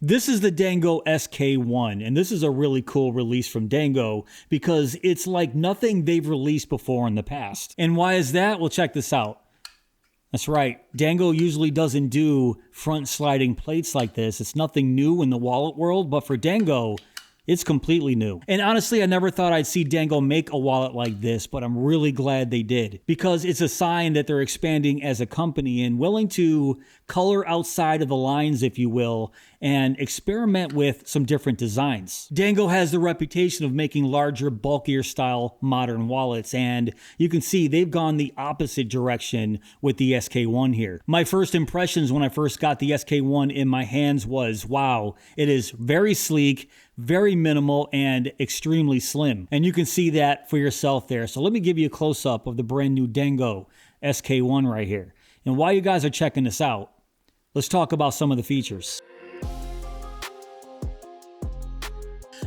This is the Dango SK1, and this is a really cool release from Dango because it's like nothing they've released before in the past. And why is that? Well, check this out. That's right. Dango usually doesn't do front sliding plates like this. It's nothing new in the wallet world, but for Dango, it's completely new. And honestly, I never thought I'd see Dango make a wallet like this, but I'm really glad they did because it's a sign that they're expanding as a company and willing to color outside of the lines, if you will, and experiment with some different designs. Dango has the reputation of making larger, bulkier style modern wallets, and you can see they've gone the opposite direction with the SK1 here. My first impressions when I first got the SK1 in my hands was, wow, it is very sleek, very minimal, and extremely slim. And you can see that for yourself there. So let me give you a close-up of the brand new Dango SK1 right here. And while you guys are checking this out, let's talk about some of the features.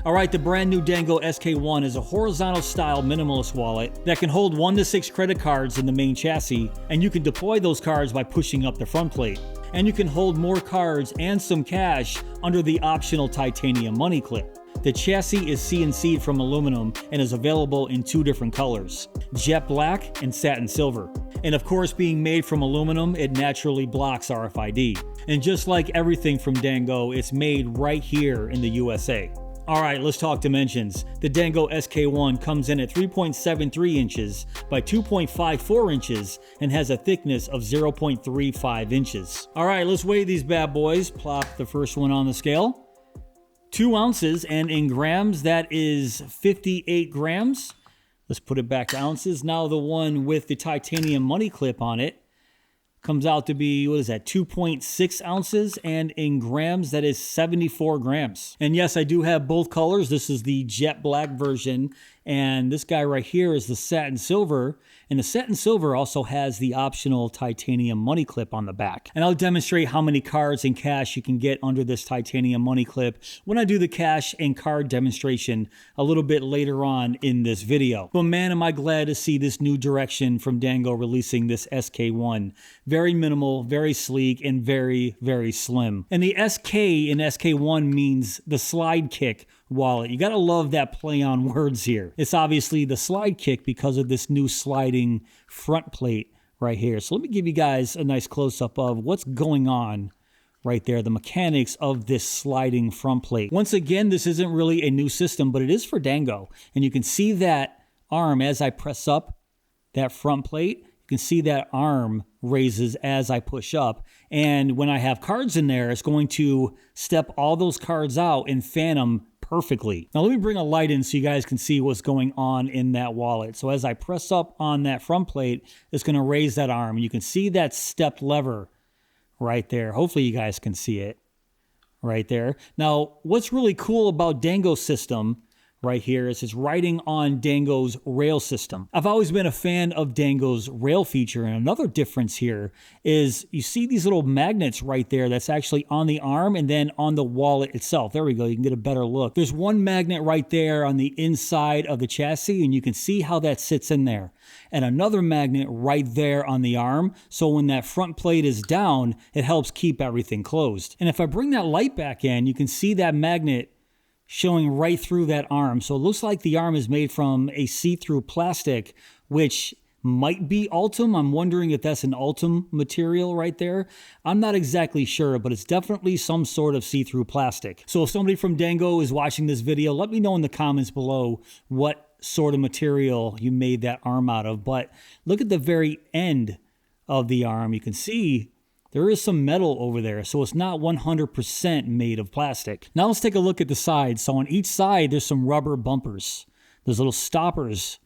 All right, the brand new Dango SK1 is a horizontal style minimalist wallet that can hold 1 to 6 credit cards in the main chassis, and you can deploy those cards by pushing up the front plate. And you can hold more cards and some cash under the optional titanium money clip. The chassis is CNC'd from aluminum and is available in 2 different colors, jet black and satin silver. And of course, being made from aluminum, it naturally blocks RFID. And just like everything from Dango, it's made right here in the USA. All right, let's talk dimensions. The Dango SK1 comes in at 3.73 inches by 2.54 inches and has a thickness of 0.35 inches. All right, let's weigh these bad boys. Plop the first one on the scale. 2 ounces, and in grams, that is 58 grams. Let's put it back to ounces. Now the one with the titanium money clip on it comes out to be, what is that, 2.6 ounces, and in grams, that is 74 grams. And yes, I do have both colors. This is the jet black version, and this guy right here is the satin silver, and the satin silver also has the optional titanium money clip on the back. And I'll demonstrate how many cards and cash you can get under this titanium money clip when I do the cash and card demonstration a little bit later on in this video. But man, am I glad to see this new direction from Dango releasing this SK1. Very minimal, very sleek, and very, very slim. And the SK in SK1 means the slide kick wallet. You gotta love that play on words here. It's obviously the slide kick because of this new sliding front plate right here. So let me give you guys a nice close-up of what's going on right there, the mechanics of this sliding front plate. Once again, this isn't really a new system, but it is for Dango. And you can see that arm as I press up that front plate. You can see that arm raises as I push up. And when I have cards in there, it's going to step all those cards out and fan them perfectly. Now let me bring a light in so you guys can see what's going on in that wallet. So as I press up on that front plate, it's going to raise that arm. And you can see that stepped lever right there. Hopefully you guys can see it right there. Now, what's really cool about Dango's system right here is it's riding on Dango's rail system. I've always been a fan of Dango's rail feature, and another difference here is you see these little magnets right there that's actually on the arm and then on the wallet itself. There we go, you can get a better look. There's one magnet right there on the inside of the chassis, and you can see how that sits in there. And another magnet right there on the arm, so when that front plate is down, it helps keep everything closed. And if I bring that light back in, you can see that magnet showing right through that arm. So it looks like the arm is made from a see-through plastic, which might be Ultem. I'm wondering if that's an Ultem material right there. I'm not exactly sure, but it's definitely some sort of see-through plastic. So if somebody from Dango is watching this video, let me know in the comments below what sort of material you made that arm out of. But look at the very end of the arm. You can see there is some metal over there, so it's not 100% made of plastic. Now let's take a look at the sides. So on each side, there's some rubber bumpers. There's little stoppers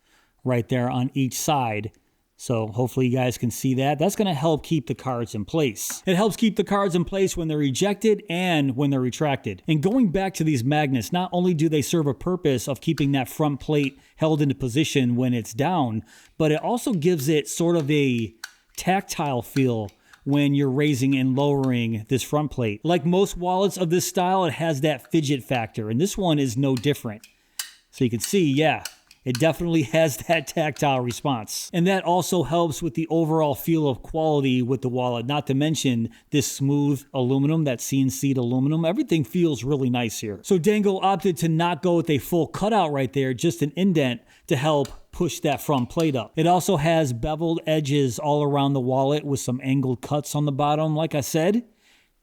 right there on each side. So hopefully you guys can see that. That's going to help keep the cards in place. It helps keep the cards in place when they're ejected and when they're retracted. And going back to these magnets, not only do they serve a purpose of keeping that front plate held into position when it's down, but it also gives it sort of a tactile feel when you're raising and lowering this front plate. Like most wallets of this style, it has that fidget factor, and this one is no different. So you can see, yeah, It definitely has that tactile response. And that also helps with the overall feel of quality with the wallet, not to mention this smooth aluminum, that CNC'd aluminum. Everything feels really nice here. So Dango opted to not go with a full cutout right there, just an indent to help push that front plate up. It also has beveled edges all around the wallet with some angled cuts on the bottom. Like I said,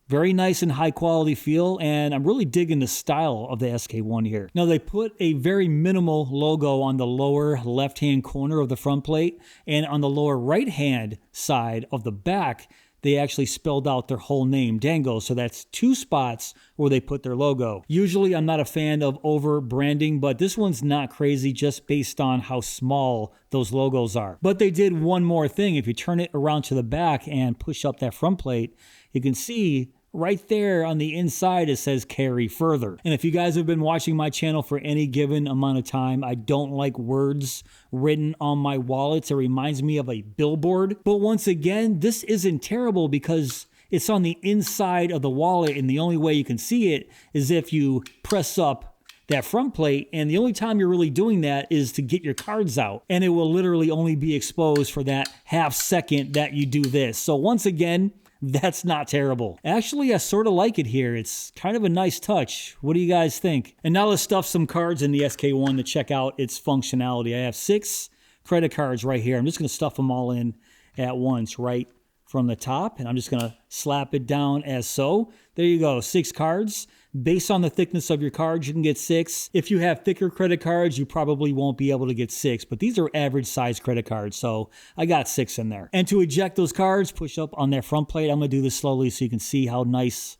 very nice and high quality feel, and I'm really digging the style of the SK1 here. Now they put a very minimal logo on the lower left-hand corner of the front plate, and on the lower right-hand side of the back, they actually spelled out their whole name, Dango. So that's 2 spots where they put their logo. Usually I'm not a fan of over branding, but this one's not crazy just based on how small those logos are. But they did one more thing. If you turn it around to the back and push up that front plate, you can see right there on the inside, it says carry further. And if you guys have been watching my channel for any given amount of time, I don't like words written on my wallets. It reminds me of a billboard. But once again, this isn't terrible because it's on the inside of the wallet, and the only way you can see it is if you press up that front plate, and the only time you're really doing that is to get your cards out, and it will literally only be exposed for that half second that you do this. So once again, that's not terrible. Actually, I sort of like it here. It's kind of a nice touch. What do you guys think? And now let's stuff some cards in the SK1 to check out its functionality. I have 6 credit cards right here. I'm just going to stuff them all in at once right from the top, and I'm just going to slap it down as so. There you go, 6 cards. Based on the thickness of your cards, you can get 6. If you have thicker credit cards, you probably won't be able to get 6, but these are average size credit cards, so I got 6 in there. And to eject those cards, push up on their front plate. I'm going to do this slowly so you can see how nice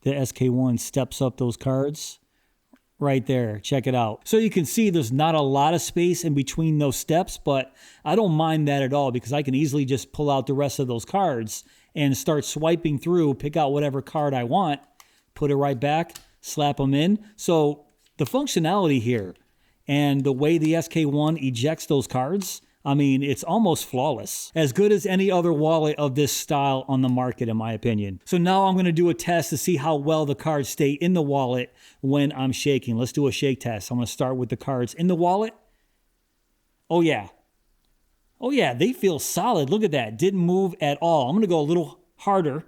the SK1 steps up those cards. Right there, check it out. So you can see there's not a lot of space in between those steps, but I don't mind that at all because I can easily just pull out the rest of those cards and start swiping through, pick out whatever card I want, put it right back, slap them in. So the functionality here and the way the SK1 ejects those cards, I mean, it's almost flawless. As good as any other wallet of this style on the market, in my opinion. So now I'm going to do a test to see how well the cards stay in the wallet when I'm shaking. Let's do a shake test. I'm going to start with the cards in the wallet. Oh yeah. Oh yeah, they feel solid. Look at that. Didn't move at all. I'm going to go a little harder.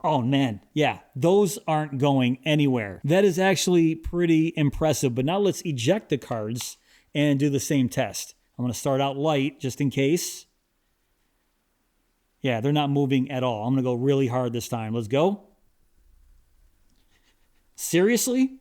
Oh man, yeah, those aren't going anywhere. That is actually pretty impressive. But now let's eject the cards and do the same test. I'm going to start out light just in case. Yeah, they're not moving at all. I'm going to go really hard this time. Let's go. Seriously?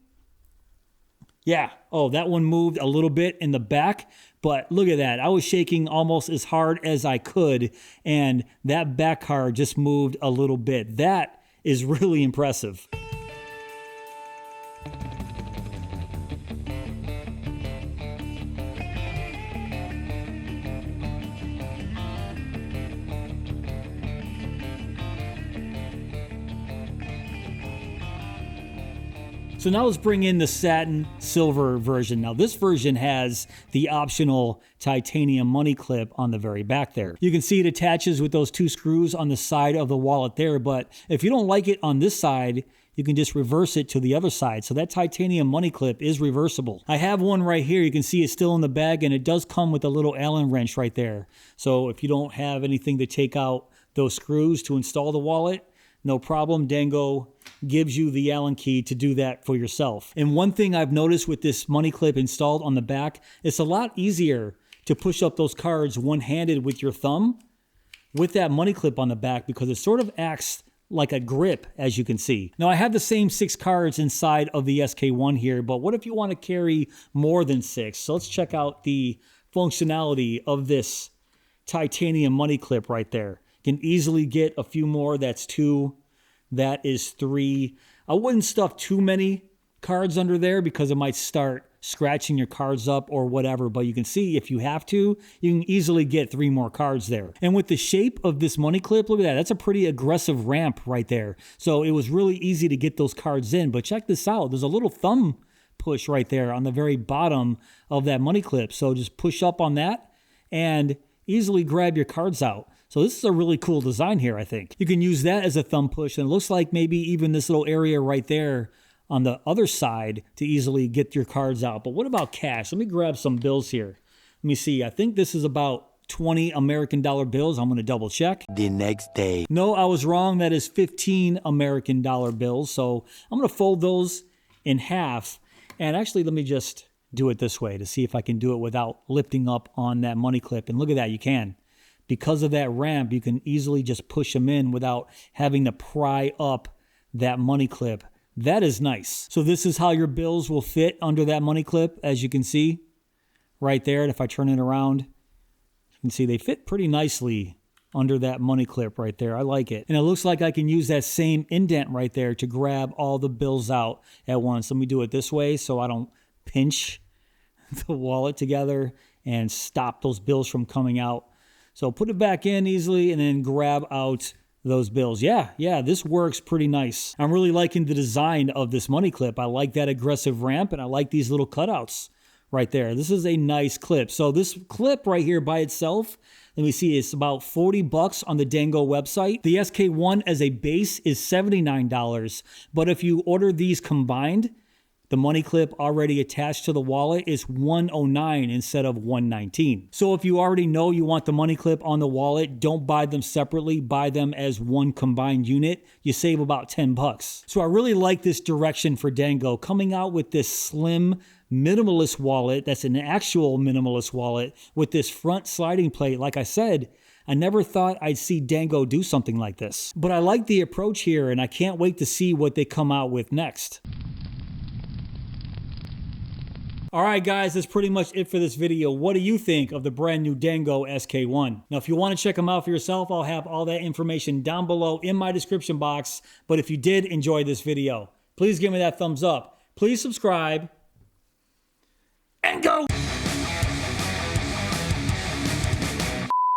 Yeah. Oh, that one moved a little bit in the back, but look at that. I was shaking almost as hard as I could, and that back card just moved a little bit. That is really impressive. So now let's bring in the satin silver version. Now this version has the optional titanium money clip on the very back there. You can see it attaches with those 2 screws on the side of the wallet there, but if you don't like it on this side, you can just reverse it to the other side. So that titanium money clip is reversible. I have one right here. You can see it's still in the bag, and it does come with a little Allen wrench right there. So if you don't have anything to take out those screws to install the wallet, no problem. Dango gives you the Allen key to do that for yourself. And one thing I've noticed with this money clip installed on the back, it's a lot easier to push up those cards one-handed with your thumb with that money clip on the back because it sort of acts like a grip, as you can see. Now I have the same 6 cards inside of the SK1 here, but what if you want to carry more than 6? So let's check out the functionality of this titanium money clip right there. Can easily get a few more. That's 2. That is 3. I wouldn't stuff too many cards under there because it might start scratching your cards up or whatever. But you can see if you have to, you can easily get 3 more cards there. And with the shape of this money clip, look at that. That's a pretty aggressive ramp right there. So it was really easy to get those cards in. But check this out. There's a little thumb push right there on the very bottom of that money clip. So just push up on that and easily grab your cards out. So this is a really cool design here, I think. You can use that as a thumb push, and it looks like maybe even this little area right there on the other side to easily get your cards out. But what about cash? Let me grab some bills here. Let me see. I think this is about 20 American dollar bills. I'm going to double check. The next day. No, I was wrong. That is 15 American dollar bills. So I'm going to fold those in half. And actually, let me just do it this way to see if I can do it without lifting up on that money clip. And look at that, you can. Because of that ramp, you can easily just push them in without having to pry up that money clip. That is nice. So this is how your bills will fit under that money clip, as you can see right there. And if I turn it around, you can see they fit pretty nicely under that money clip right there. I like it. And it looks like I can use that same indent right there to grab all the bills out at once. Let me do it this way so I don't pinch the wallet together and stop those bills from coming out. So put it back in easily and then grab out those bills. Yeah, this works pretty nice. I'm really liking the design of this money clip. I like that aggressive ramp and I like these little cutouts right there. This is a nice clip. So this clip right here by itself, let me see, it's about $40 on the Dango website. The SK1 as a base is $79, but if you order these combined, the money clip already attached to the wallet is $109 instead of $119. So if you already know you want the money clip on the wallet, don't buy them separately, buy them as one combined unit. You save about $10. So I really like this direction for Dango, coming out with this slim minimalist wallet that's an actual minimalist wallet with this front sliding plate. Like I said, I never thought I'd see Dango do something like this. But I like the approach here and I can't wait to see what they come out with next. All right, guys, that's pretty much it for this video. What do you think of the brand new Dango SK1? Now, if you want to check them out for yourself, I'll have all that information down below in my description box. But if you did enjoy this video, please give me that thumbs up. Please subscribe and go!